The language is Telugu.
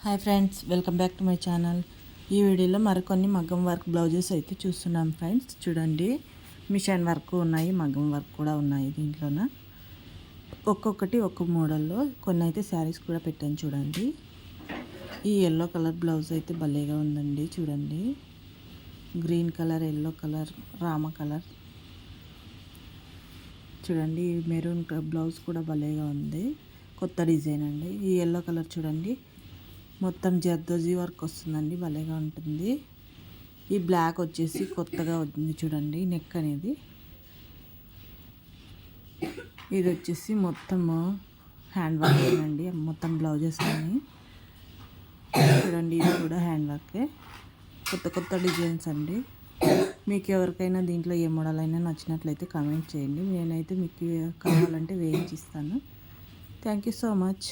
Hi friends, welcome back to my channel. ఈ వీడియోలో మరికొన్ని మగ్గం వర్క్ బ్లౌజెస్ అయితే చూస్తున్నాం ఫ్రెండ్స్. చూడండి, మిషన్ వర్క్ ఉన్నాయి, మగ్గం వర్క్ కూడా ఉన్నాయి. దీంట్లోన ఒక్కొక్కటి ఒక్కొక్క మోడల్లో కొన్ని అయితే శారీస్ కూడా పెట్టాను. చూడండి, ఈ ఎల్లో కలర్ బ్లౌజ్ అయితే భలేగా ఉందండి. చూడండి, green colour, yellow colour, Rama colour. చూడండి, మెరూన్ బ్లౌజ్ కూడా భలేగా ఉంది. కొత్త డిజైన్ అండి. ఈ ఎల్లో కలర్ చూడండి, మొత్తం జర్దోజీ వర్క్ వస్తుందండి, భలేగా ఉంటుంది. ఈ బ్లాక్ వచ్చేసి కొత్తగా ఉంది. చూడండి, నెక్ అనేది ఇది వచ్చేసి మొత్తం హ్యాండ్ వర్క్ అండి. మొత్తం బ్లౌజెస్ అని చూడండి, ఇది కూడా హ్యాండ్ వర్కే. కొత్త కొత్త డిజైన్స్ అండి. మీకు ఎవరికైనా దీంట్లో ఏ మోడల్ అయినా నచ్చినట్లయితే కామెంట్ చేయండి. నేనైతే మీకు కావాలంటే వేయించిస్తాను. Thank you so much.